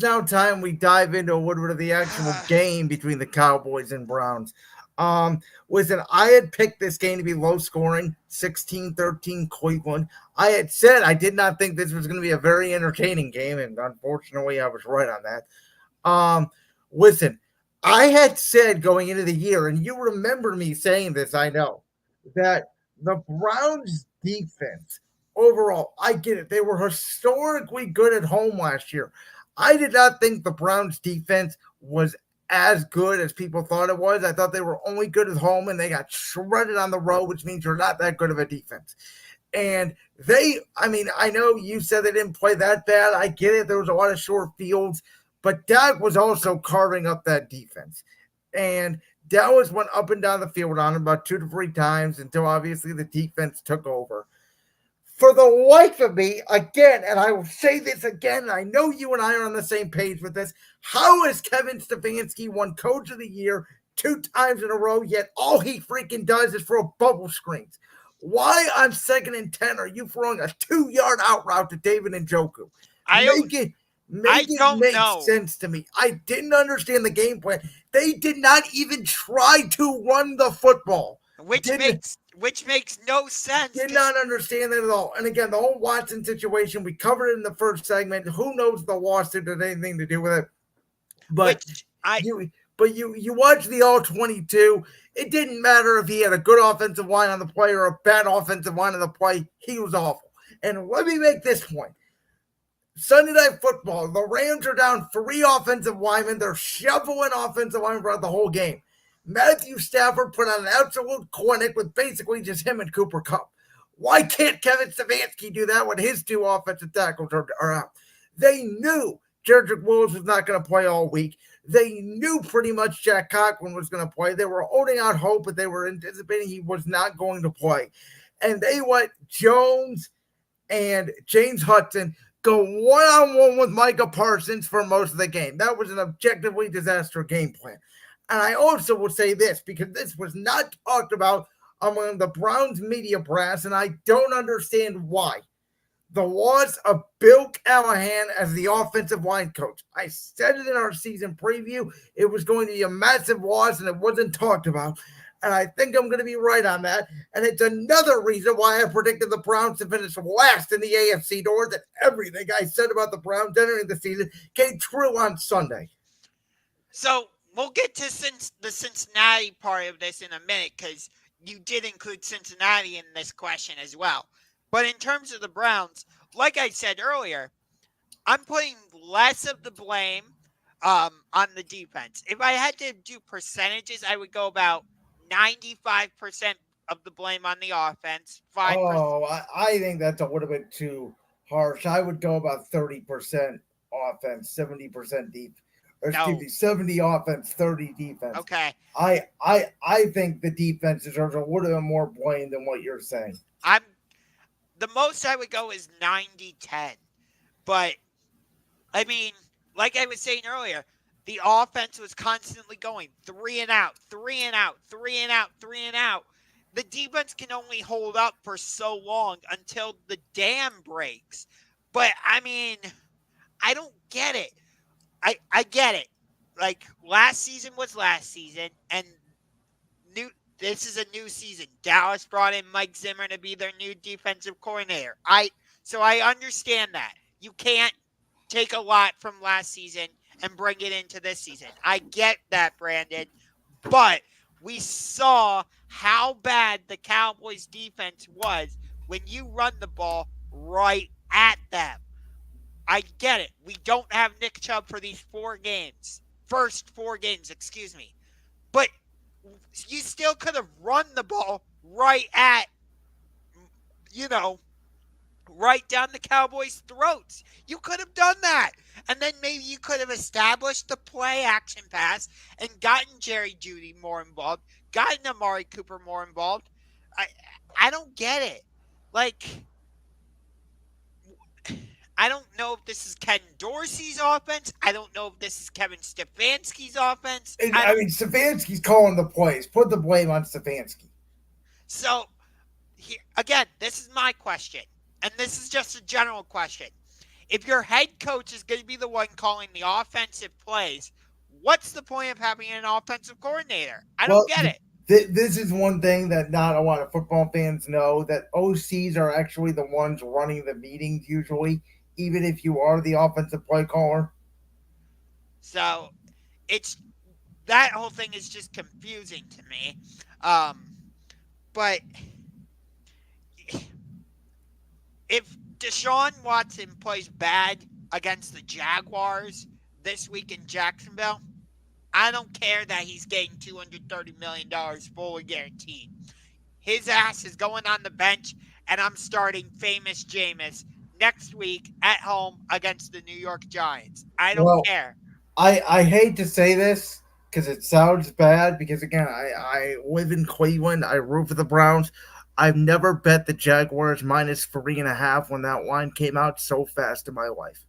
now time we dive into a little bit of the actual game between the Cowboys and Browns. Um, Listen, I had picked this game to be low scoring, 16-13 Cleveland. I had said I did not think this was going to be a very entertaining game, and unfortunately, I was right on that. Listen, I had said going into the year, and you remember me saying this, I know, that the Browns defense overall, I get it. They were historically good at home last year. I did not think the Browns defense was as good as people thought it was. I thought they were only good at home and they got shredded on the road, which means you're not that good of a defense. And I mean, I know you said they didn't play that bad. I get it. There was a lot of short fields, but Dak was also carving up that defense. And Dallas went up and down the field on him about 2 to 3 times until obviously the defense took over. For the life of me, again, and I will say this again, and I know you and I are on the same page with this. How has Kevin Stefanski won Coach of the Year 2 times in a row, yet all he freaking does is throw bubble screens? Why on 2nd and 10 are you throwing a 2 yard out route to David Njoku? I Make it I make it don't make know. sense to me. I didn't understand the game plan. They did not even try to run the football. Didn't Which makes no sense did because not understand that at all. And again, the whole Watson situation, we covered it in the first segment. Who knows if the lawsuit had anything to do with it? But which I you watch the all 22. It didn't matter if he had a good offensive line on the play or a bad offensive line on the play. He was awful. And let me make this point. Sunday Night Football, the Rams are down 3 offensive linemen. They're shoveling offensive linemen throughout the whole game. Matthew Stafford put on an absolute clinic with basically just him and Cooper Kupp. Why can't Kevin Stefanski do that when his 2 offensive tackles are out? They knew Jedrick Wills was not going to play all week. They knew pretty much Jack Conklin was going to play. They were holding out hope, but they were anticipating he was not going to play. And they let Jones and James Hudson go one-on-one with Micah Parsons for most of the game. That was an objectively disaster game plan. And I also will say this because this was not talked about among the Browns media brass, and I don't understand why. The loss of Bill Callahan as the offensive line coach. I said it in our season preview. It was going to be a massive loss, and it wasn't talked about. And I think I'm going to be right on that. And it's another reason why I predicted the Browns to finish last in the AFC North, that everything I said about the Browns entering the season came true on Sunday. So we'll get to the Cincinnati part of this in a minute because you did include Cincinnati in this question as well. But in terms of the Browns, like I said earlier, I'm putting less of the blame on the defense. If I had to do percentages, I would go about 95% of the blame on the offense, 5%. Oh, I think that's a little bit too harsh. I would go about 30% offense, 70% deep. Or excuse No, me, 70 offense, 30 defense. okay. I think the defense deserves a little bit more blame than what you're saying. I'm the most I would go is 90-10. But I mean, like I was saying earlier, the offense was constantly going three and out, three and out, three and out, three and out. The defense can only hold up for so long until the dam breaks. But I mean, I don't get it. I get it. Like last season was last season, and new this is a new season. Dallas brought in Mike Zimmer to be their new defensive coordinator. I understand that. You can't take a lot from last season and bring it into this season. I get that, Brandon. But we saw how bad the Cowboys defense was when you run the ball right at them. I get it. We don't have Nick Chubb for these 4 games. First 4 games, excuse me. But you still could have run the ball right at, you know, right down the Cowboys' throats. You could have done that. And then maybe you could have established the play action pass and gotten Jerry Jeudy more involved, gotten Amari Cooper more involved. I I don't get it. Like, I don't know if this is Ken Dorsey's offense. I don't know if this is Kevin Stefanski's offense. And, I I don't. mean, Stefanski's calling the plays. Put the blame on Stefanski. So, here, again, this is my question. And this is just a general question. If your head coach is going to be the one calling the offensive plays, what's the point of having an offensive coordinator? I don't Well, get it. this is one thing that not a lot of football fans know, that OCs are actually the ones running the meetings usually, even if you are the offensive play caller. So it's that whole thing is just confusing to me. Um, but if Deshaun Watson plays bad against the Jaguars this week in Jacksonville, I don't care that he's getting $230 million fully guaranteed. His ass is going on the bench, and I'm starting famous Jameis next week at home against the New York Giants. I don't Well, care. I hate to say this because it sounds bad. Because again, I live in Cleveland. I root for the Browns. I've never bet the Jaguars -3.5 when that line came out so fast in my life.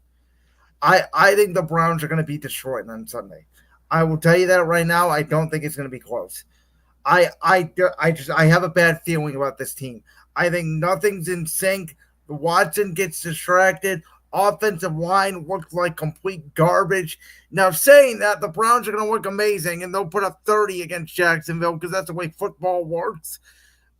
I think the Browns are going to be destroyed on Sunday. I will tell you that right now. I don't think it's going to be close. I have a bad feeling about this team. I think nothing's in sync. Watson gets distracted. Offensive line looks like complete garbage. Now, saying that, the Browns are going to look amazing and they'll put up 30 against Jacksonville because that's the way football works.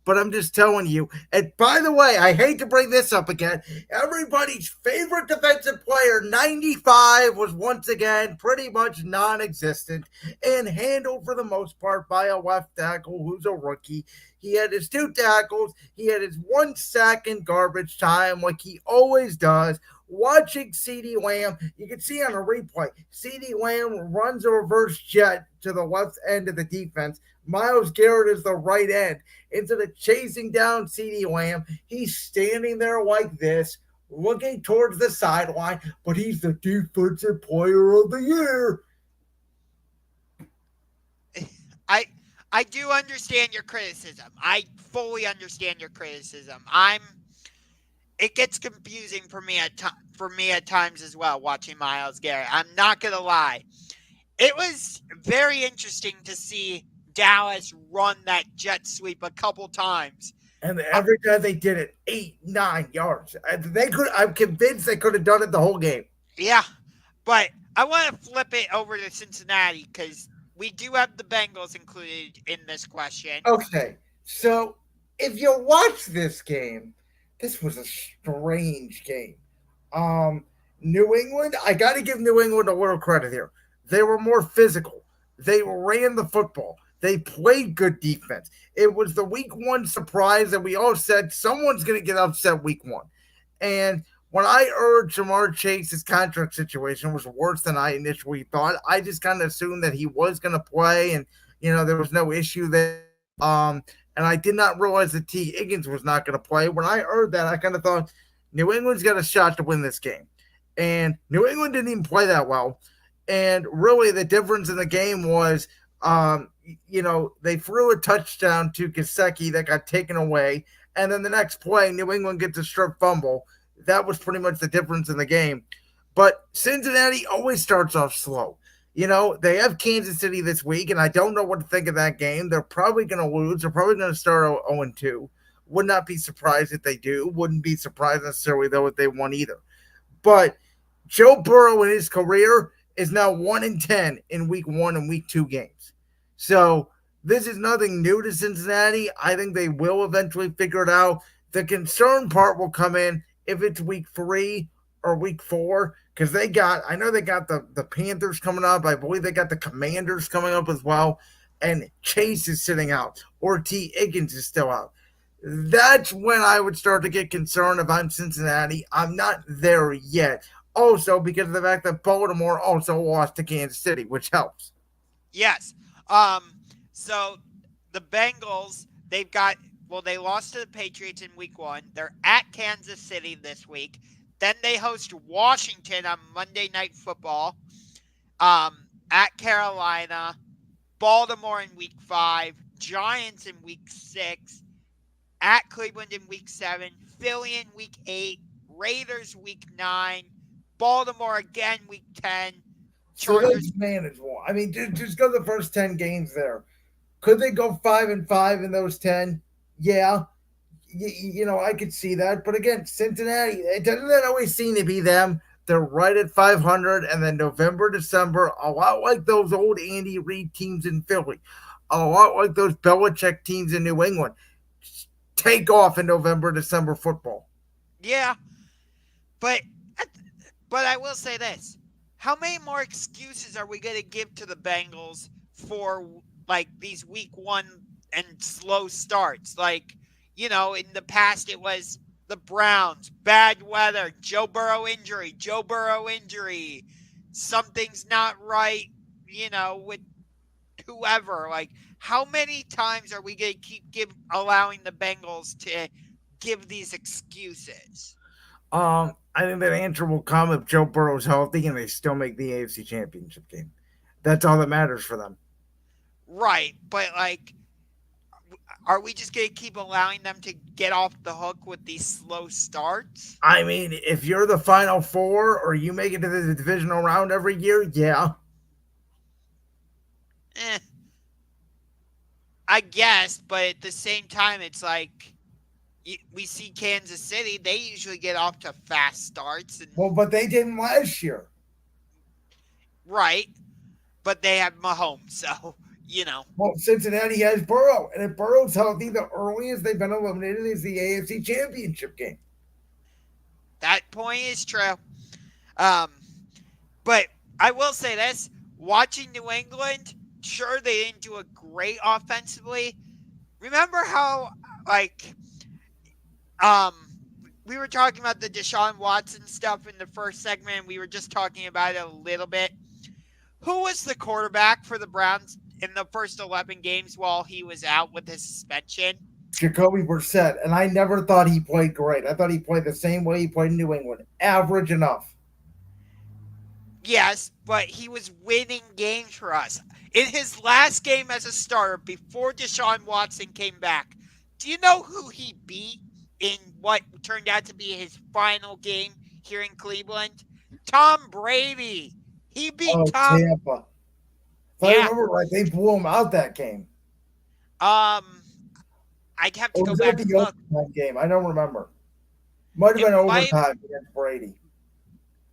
But I'm just telling you. And by the way, I hate to bring this up again. Everybody's favorite defensive player, 95, was once again pretty much non existent and handled for the most part by a left tackle who's a rookie. He had his 2 tackles, he had his 1 sack in garbage time, like he always does. Watching CD Lamb, you can see on a replay, CD Lamb runs a reverse jet to the left end of the defense. Miles Garrett is the right end. Instead of chasing down CD Lamb, he's standing there like this, looking towards the sideline, but he's the defensive player of the year. I I do understand your criticism. I fully understand your criticism. I'm it gets confusing for me at times as well watching Miles Garrett. I'm not going to lie. It was very interesting to see Dallas run that jet sweep a couple times. And Uh, every time they did it, 8, 9 yards. They could. I'm convinced they could have done it the whole game. yeah, but I want to flip it over to Cincinnati because we do have the Bengals included in this question. Okay, so if you watch this game, this was a strange game. Um, New England, I got to give New England a little credit here. They were more physical. They ran the football. They played good defense. It was the week 1 surprise that we all said someone's going to get upset week 1. And when I heard Jamar Chase's contract situation was worse than I initially thought, I just kind of assumed that he was going to play and, there was no issue there. And I did not realize that T. Higgins was not going to play. When I heard that, I kind of thought New England's got a shot to win this game. And New England didn't even play that well. And really, the difference in the game was, they threw a touchdown to Gasecki that got taken away. And then the next play, New England gets a strip fumble. That was pretty much the difference in the game. But Cincinnati always starts off slow. They have Kansas City this week, and I don't know what to think of that game. They're probably going to lose. They're probably going to start 0-2. Would not be surprised if they do. Wouldn't be surprised necessarily, though, if they won either. But Joe Burrow in his career is now 1-10 in week 1 and week 2 games. So this is nothing new to Cincinnati. I think they will eventually figure it out. The concern part will come in if it's week 3 or week 4, because I know they got the Panthers coming up. I believe they got the Commanders coming up as well. And Chase is sitting out, or T. Higgins is still out. That's when I would start to get concerned if I'm Cincinnati. I'm not there yet. Also, because of the fact that Baltimore also lost to Kansas City, which helps. Yes. Um. So the Bengals, they lost to the Patriots in week 1. They're at Kansas City this week. Then they host Washington on Monday Night Football. At Carolina, Baltimore in week 5, Giants in week 6, at Cleveland in week 7, Philly in week 8, Raiders week 9, Baltimore again week 10, So Chargers. that's manageable. I mean, just go the first 10 games there. Could they go 5-5 in those 10? Yeah. I could see that. But again, Cincinnati, it doesn't that always seem to be them? They're right at 500, and then November, December, a lot like those old Andy Reid teams in Philly, a lot like those Belichick teams in New England. Take off in November, December football. Yeah, but but I will say this: how many more excuses are we going to give to the Bengals for like these week one and slow starts? Like, in the past it was the Browns, bad weather, Joe Burrow injury, something's not right, with whoever. Like, how many times are we going to keep allowing the Bengals to give these excuses? I think that answer will come if Joe Burrow's healthy and they still make the AFC Championship game. That's all that matters for them. Right, but like, are we just going to keep allowing them to get off the hook with these slow starts? I mean, if you're the Final Four or you make it to the divisional round every year, yeah. Eh, I guess, but at the same time, it's like we see Kansas City; they usually get off to fast starts, and Well, but they didn't last year. right, but they have Mahomes, so Well, Cincinnati has Burrow, and if Burrow's healthy, the earliest they've been eliminated is the AFC Championship game. that point is true. Um, but I will say this: watching New England, sure they didn't do a great offensively. Remember how like um we were talking about the Deshaun Watson stuff in the first segment. We were just talking about it a little bit. Who was the quarterback for the Browns in the first 11 games while he was out with his suspension? Jacoby Brissett, and I never thought he played great. I thought he played the same way he played in New England, average enough. Yes, but he was winning games for us. In his last game as a starter before Deshaun Watson came back, do you know who he beat in what turned out to be his final game here in Cleveland? Tom Brady. He beat Oh, Tom. Tampa. If I Yeah. remember right, they blew him out that game. I'd have to Or go was that back and the look. overtime game? I don't remember. Might have It been might. overtime against Brady.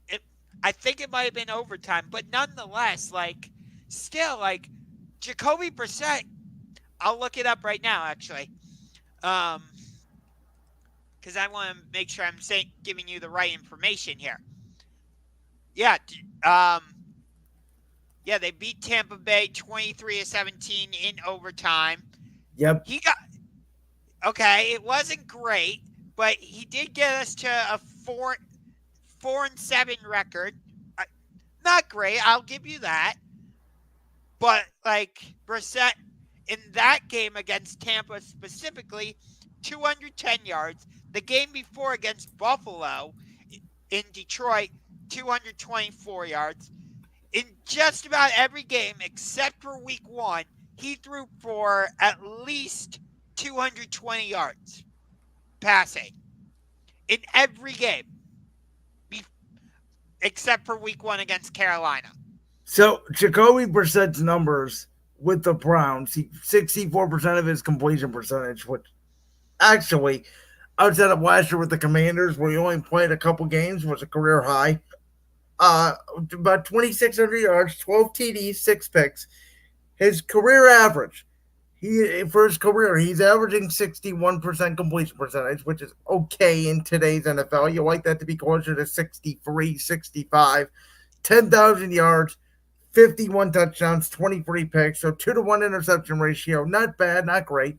It, I think it might have been overtime, but nonetheless, like, still, like, Jacoby Brissett. I'll look it up right now, actually. Because I want to make sure I'm giving you the right information here. Yeah, yeah, they beat Tampa Bay 23-17 in overtime. Yep. He got okay. It wasn't great, but he did get us to a 4-7 record. Not great, I'll give you that. But like Brissett in that game against Tampa specifically, 210 yards. The game before against Buffalo in Detroit, 224 yards. In just about every game except for week one, he threw for at least 220 yards passing in every game except for week one against Carolina. So Jacoby Brissett's numbers with the Browns, 64% of his completion percentage, which actually outside of last year with the Commanders, where he only played a couple games, was a career high. About 2,600 yards, 12 TDs, 6 picks. His career average, for his career, he's averaging 61% completion percentage, which is okay in today's NFL. You like that to be closer to 63, 65. 10,000 yards, 51 touchdowns, 23 picks. So 2-to-1 interception ratio. Not bad, not great.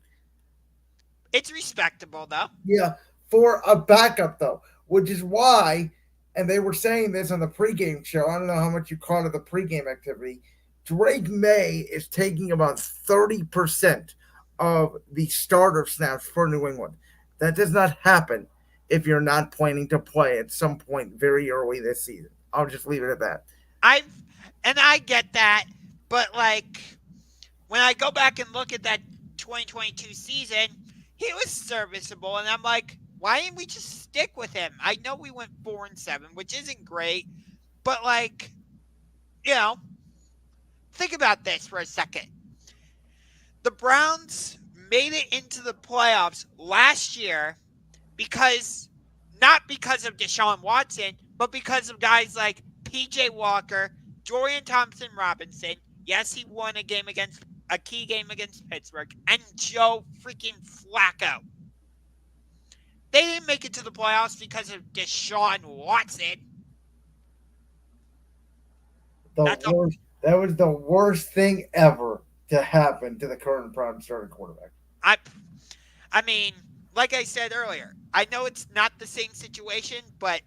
It's respectable, though. Yeah, for a backup, though, which is why, and they were saying this on the pregame show. I don't know how much you caught of the pregame activity. Drake May is taking about 30% of the starter snaps for New England. That does not happen if you're not planning to play at some point very early this season. I'll just leave it at that. I get that, but like when I go back and look at that 2022 season, he was serviceable, and I'm like, why didn't we just stick with him? I know we went 4-7, which isn't great, but like, think about this for a second. The Browns made it into the playoffs last year not because of Deshaun Watson, but because of guys like PJ Walker, Dorian Thompson Robinson. Yes, he won a key game against Pittsburgh, and Joe freaking Flacco. They didn't make it to the playoffs because of Deshaun Watson. The That's all. worst. That was the worst thing ever to happen to the current prime starting quarterback. I I mean, like I said earlier, I know it's not the same situation, but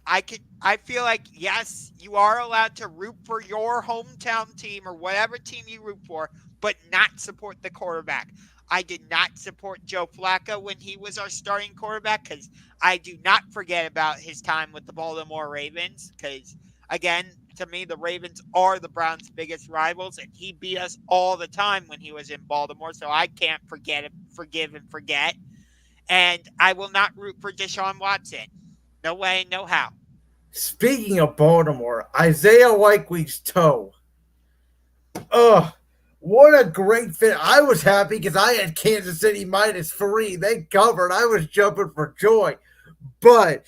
I feel like yes, you are allowed to root for your hometown team or whatever team you root for, but not support the quarterback. I did not support Joe Flacco when he was our starting quarterback because I do not forget about his time with the Baltimore Ravens. Because again, to me, the Ravens are the Browns' biggest rivals, and he beat us all the time when he was in Baltimore. So I can't forgive and forget. And I will not root for Deshaun Watson. No way, no how. Speaking of Baltimore, Isaiah Likely's toe. Ugh, what a great fit. I was happy because I had Kansas City -3. They covered. I was jumping for joy. But,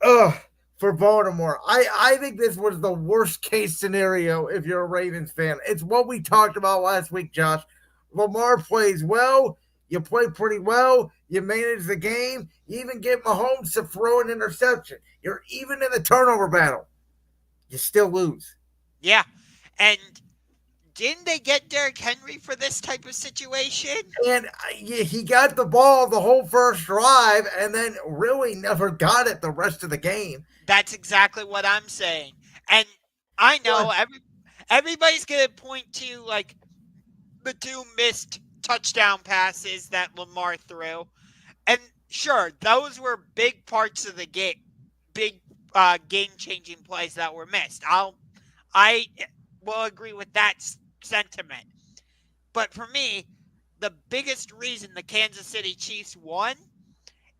ugh, for Baltimore, I think this was the worst case scenario if you're a Ravens fan. It's what we talked about last week, Josh. Lamar plays well. You play pretty well. You manage the game. You even get Mahomes to throw an interception. You're even in the turnover battle. You still lose. Yeah. And didn't they get Derrick Henry for this type of situation? And he got the ball the whole first drive and then really never got it the rest of the game. That's exactly what I'm saying. And I know What? everybody's gonna point to like the two missed touchdown passes that Lamar threw. And sure, those were big parts of the game, big game changing plays that were missed. I will agree with that sentiment. But for me, the biggest reason the Kansas City Chiefs won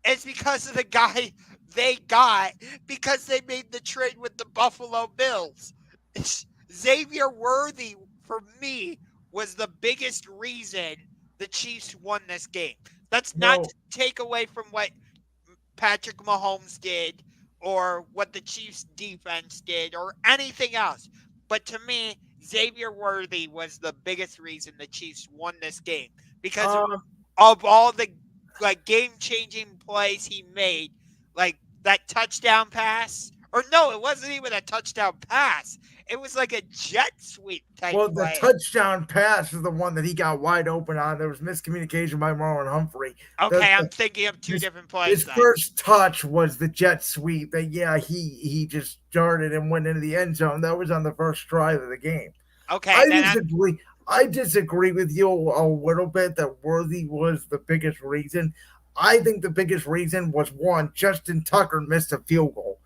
is because of the guy they got because they made the trade with the Buffalo Bills. Xavier Worthy, for me, was the biggest reason the Chiefs won this game. That's not No. to take away from what Patrick Mahomes did or what the Chiefs defense did or anything else. But to me, Xavier Worthy was the biggest reason the Chiefs won this game because Um, of all the like game changing plays he made, like that touchdown pass. Or no, it wasn't even a touchdown pass. It was like a jet sweep type well, the play. touchdown pass is the one that he got wide open on. There was miscommunication by Marlon Humphrey. The, Okay, I'm the thinking of two his, different plays his then. first touch was the jet sweep. That yeah, he just darted and went into the end zone. That was on the first drive of the game. Okay, I then I'm disagree. I disagree with you a little bit that Worthy was the biggest reason. I think the biggest reason was one, Justin Tucker missed a field goal.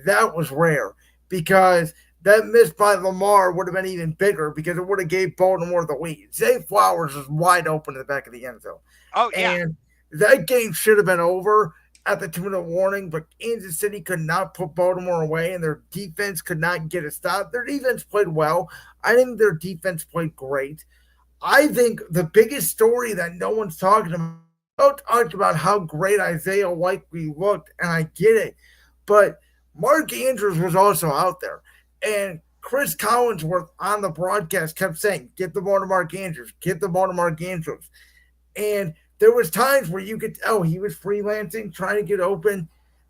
That was rare because that miss by Lamar would have been even bigger because it would have gave Baltimore the lead. Zay Flowers was wide open in the back of the end zone. oh yeah. And that game should have been over at the 2-minute warning, but Kansas City could not put Baltimore away, and their defense could not get a stop. Their defense played well. I think their defense played great. I think the biggest story that no one's talking about, talked about how great Isaiah Likely looked, and I get it, but Mark Andrews was also out there, and Chris Collinsworth on the broadcast kept saying, "Get the ball to Mark Andrews, get the ball to Mark Andrews," and there was times where you could tell he was freelancing, trying to get open,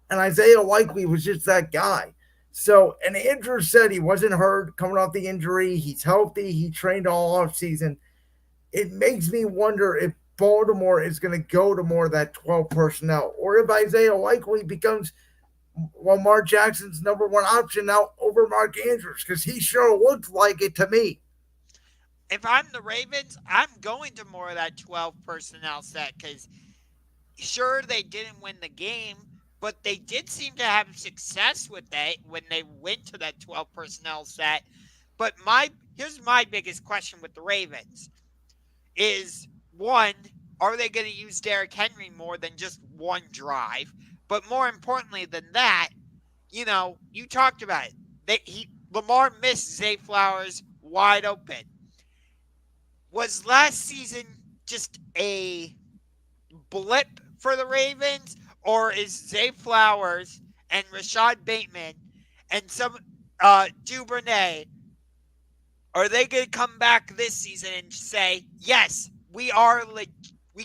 and Isaiah Likely was just that guy. So, and Andrews said he wasn't hurt coming off the injury. He's healthy. He trained all off season. It makes me wonder if Baltimore is going to go to more of that 12 personnel, or if Isaiah Likely becomes Lamar Jackson's number one option now over Mark Andrews, because he sure looked like it to me. If I'm the Ravens, I'm going to more of that 12 personnel set because sure they didn't win the game, but they did seem to have success with that when they went to that 12 personnel set. But my here's my biggest question with the Ravens is one, are they going to use Derrick Henry more than just one drive? But more importantly than that, you talked about it. Lamar missed Zay Flowers wide open. Was last season just a blip for the Ravens, or is Zay Flowers and Rashad Bateman and some Duvernay, are they going to come back this season and say, yes, we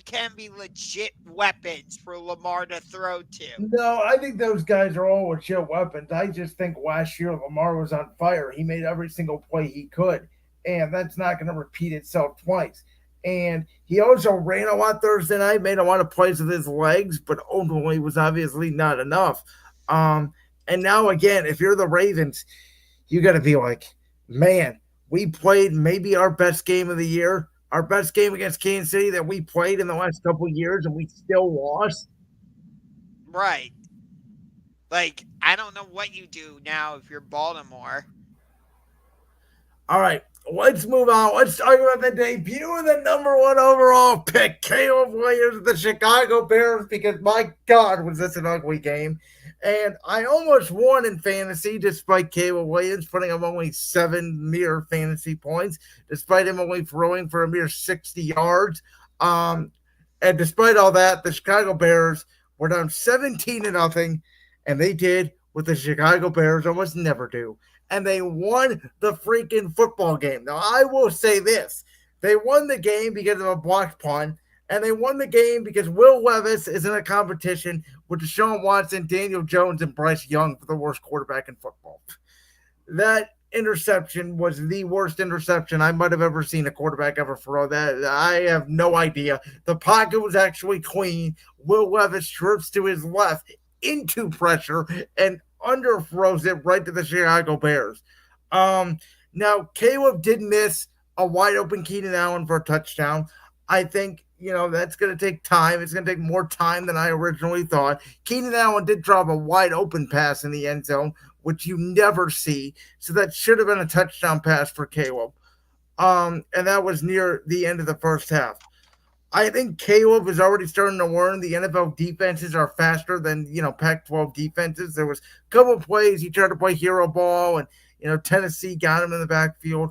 can be legit weapons for Lamar to throw to? No, I think those guys are all legit weapons. I just think last year Lamar was on fire. He made every single play he could, and that's not going to repeat itself twice. And he also ran a lot Thursday night, made a lot of plays with his legs, but ultimately was obviously not enough. And now again, if you're the Ravens, you got to be like, man, we played maybe our best game of the year, our best game against Kansas City that we played in the last couple of years, and we still lost. Right. Like, I don't know what you do now if you're Baltimore. All right, let's move on. Let's talk about the debut of the number one overall pick, Caleb Williams of the Chicago Bears, because my God, was this an ugly game. And I almost won in fantasy despite Caleb Williams putting up only 7 mere fantasy points, despite him only throwing for a mere 60 yards. Um, and despite all that, the Chicago Bears were down 17-0, and they did what the Chicago Bears almost never do, and they won the freaking football game. Now, I will say this. They won the game because of a blocked punt, and they won the game because Will Levis is in a competition with Deshaun Watson, Daniel Jones, and Bryce Young for the worst quarterback in football. That interception was the worst interception I might have ever seen a quarterback ever throw. That I have no idea. The pocket was actually clean. Will Levis trips to his left into pressure and underthrows it right to the Chicago Bears. Now Caleb did miss a wide open Keenan Allen for a touchdown. I think that's going to take time. It's going to take more time than I originally thought. Keenan Allen did drop a wide open pass in the end zone, which you never see. So that should have been a touchdown pass for Caleb. And that was near the end of the first half. I think Caleb is already starting to learn the NFL defenses are faster than, Pac-12 defenses. There was a couple of plays he tried to play hero ball, and, Tennessee got him in the backfield.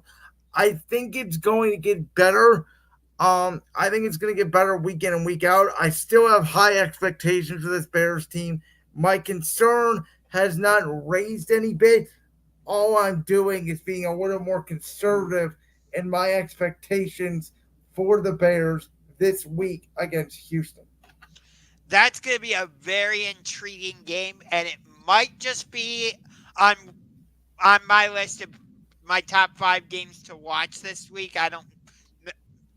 I think it's going to get better. I think it's going to get better week in and week out. I still have high expectations for this Bears team. My concern has not raised any bit. All I'm doing is being a little more conservative in my expectations for the Bears this week against Houston. That's going to be a very intriguing game, and it might just be on my list of my top 5 games to watch this week.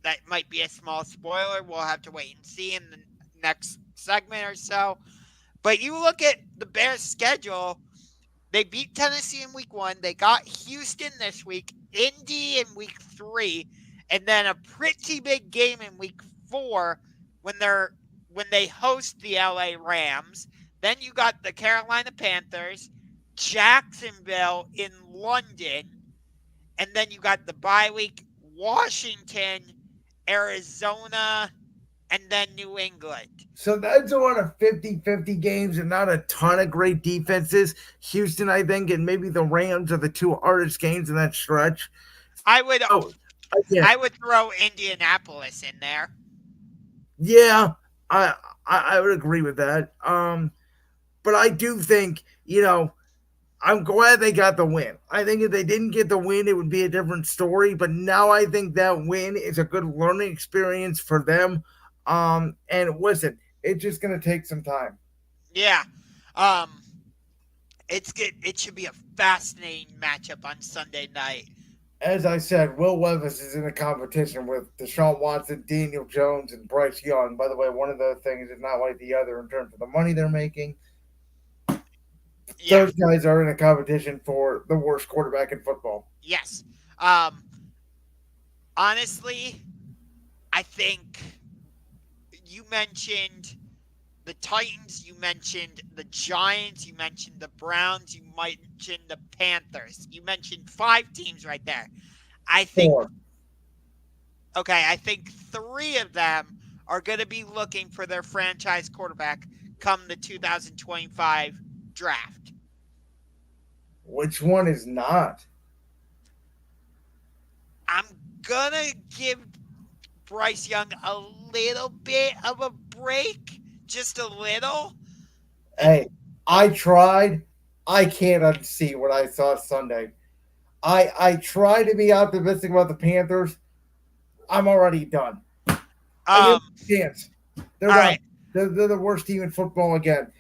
That might be a small spoiler. We'll have to wait and see in the next segment or so. But you look at the Bears' schedule. They beat Tennessee in week 1. They got Houston this week, Indy in week 3, and then a pretty big game in week 4 when they host the LA Rams. Then you got the Carolina Panthers, Jacksonville in London, and then you got the bye week, Washington, Arizona, and then New England. So that's a lot of 50-50 games and not a ton of great defenses. Houston, I think, and maybe the Rams are the 2 hardest games in that stretch. I would throw Indianapolis in there. Yeah, I would agree with that. But I do think, I'm glad they got the win. I think if they didn't get the win, it would be a different story. But now I think that win is a good learning experience for them. And listen, it's just going to take some time. Yeah. It's good. It should be a fascinating matchup on Sunday night. As I said, Will Levis is in a competition with Deshaun Watson, Daniel Jones, and Bryce Young. By the way, one of the things is not like the other in terms of the money they're making. Yeah. Those guys are in a competition for the worst quarterback in football. Yes. Honestly, I think you mentioned the Titans, you mentioned the Giants, you mentioned the Browns, you mentioned the Panthers. You mentioned 5 teams right there. I think 4. Okay, I think 3 of them are going to be looking for their franchise quarterback come the 2025 draft. Which one is not? I'm going to give Bryce Young a little bit of a break, just a little. Hey, I tried. I can't unsee what I saw Sunday. I try to be optimistic about the Panthers. I'm already done. I give Um, them a chance. They're all done. right. They're the worst team in football again.